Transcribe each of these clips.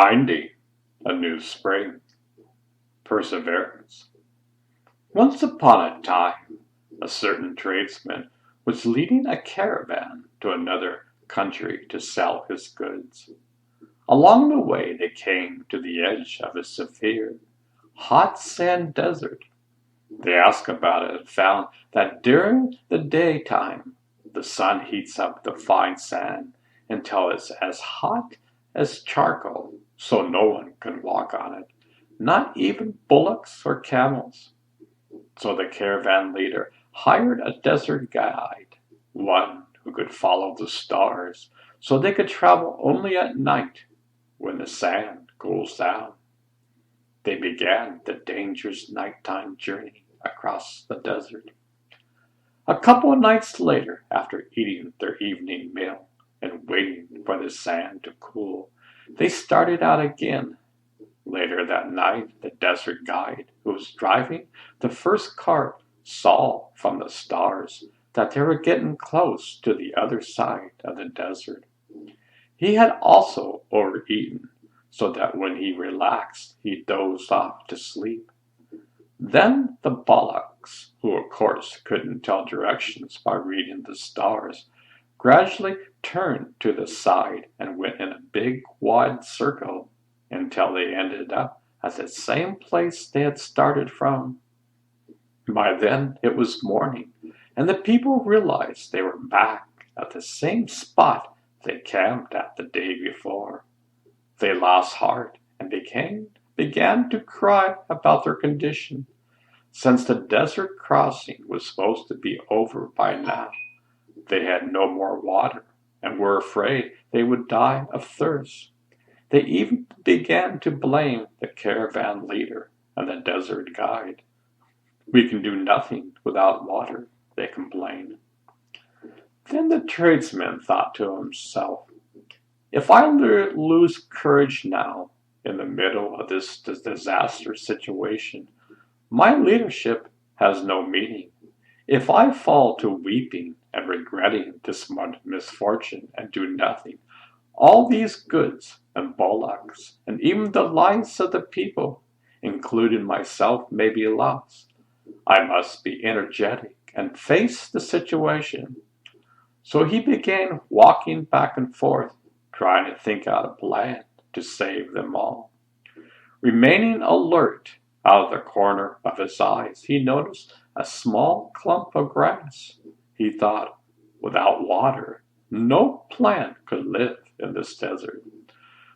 Finding a new spring. Perseverance. Once upon a time, a certain tradesman was leading a caravan to another country to sell his goods. Along the way, they came to the edge of a severe, hot sand desert. They asked about it and found that during the daytime, the sun heats up the fine sand until it's as hot as charcoal, so no one can walk on it, not even bullocks or camels. So the caravan leader hired a desert guide, one who could follow the stars, so they could travel only at night when the sand cools down. They began the dangerous nighttime journey across the desert. A couple of nights later, after eating their evening meal and waiting for the sand to cool, they started out again. Later that night, the desert guide who was driving the first cart saw from the stars that they were getting close to the other side of the desert. He had also overeaten, so that when he relaxed, he dozed off to sleep. Then the bullocks, who of course couldn't tell directions by reading the stars, gradually turned to the side and went in a big wide circle until they ended up at the same place they had started from. By then it was morning, and the people realized they were back at the same spot they camped at the day before. They lost heart and began to cry about their condition. Since the desert crossing was supposed to be over by now, they had no more water and were afraid they would die of thirst. They even began to blame the caravan leader and the desert guide. "We can do nothing without water," they complained. Then the tradesman thought to himself, "If I lose courage now, in the middle of this disaster situation, my leadership has no meaning. If I fall to weeping and regretting this misfortune and do nothing, all these goods and bullocks, and even the lives of the people, including myself, may be lost. I must be energetic and face the situation." So he began walking back and forth, trying to think out a plan to save them all. Remaining alert, out of the corner of his eyes, he noticed a small clump of grass. He thought, without water, no plant could live in this desert.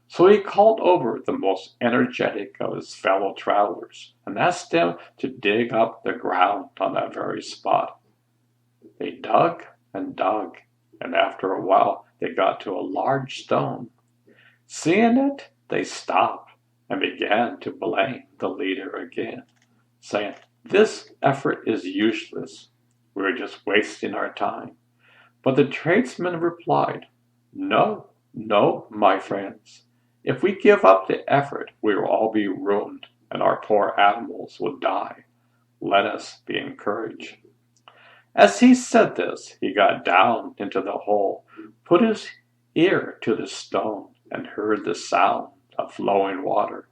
So he called over the most energetic of his fellow travelers and asked them to dig up the ground on that very spot. They dug and dug, and after a while they got to a large stone. Seeing it, they stopped and began to blame the leader again, saying, "This effort is useless. We're just wasting our time." But the tradesman replied, "No, no, my friends. If we give up the effort, we will all be ruined, and our poor animals will die. Let us be encouraged." As he said this, he got down into the hole, put his ear to the stone, and heard the sound of flowing water.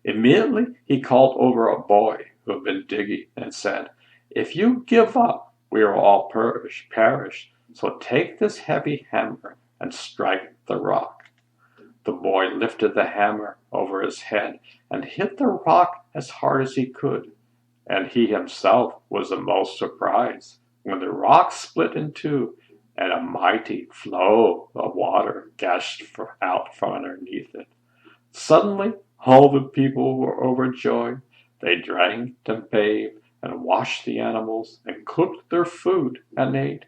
Immediately he called over a boy who had been digging and said, "If you give up, we will all perish. So take this heavy hammer and strike the rock." The boy lifted the hammer over his head and hit the rock as hard as he could, and he himself was the most surprised when the rock split in two and a mighty flow of water gushed out from underneath it. Suddenly, all the people were overjoyed. They drank and bathed and washed the animals and cooked their food and ate.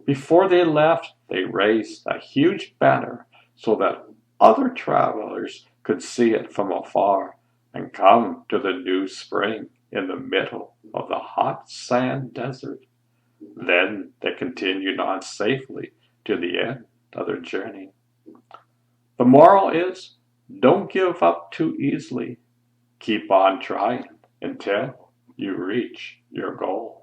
Before they left, they raised a huge banner so that other travelers could see it from afar and come to the new spring in the middle of the hot sand desert. Then they continued on safely to the end of their journey. The moral is, don't give up too easily. Keep on trying until you reach your goal.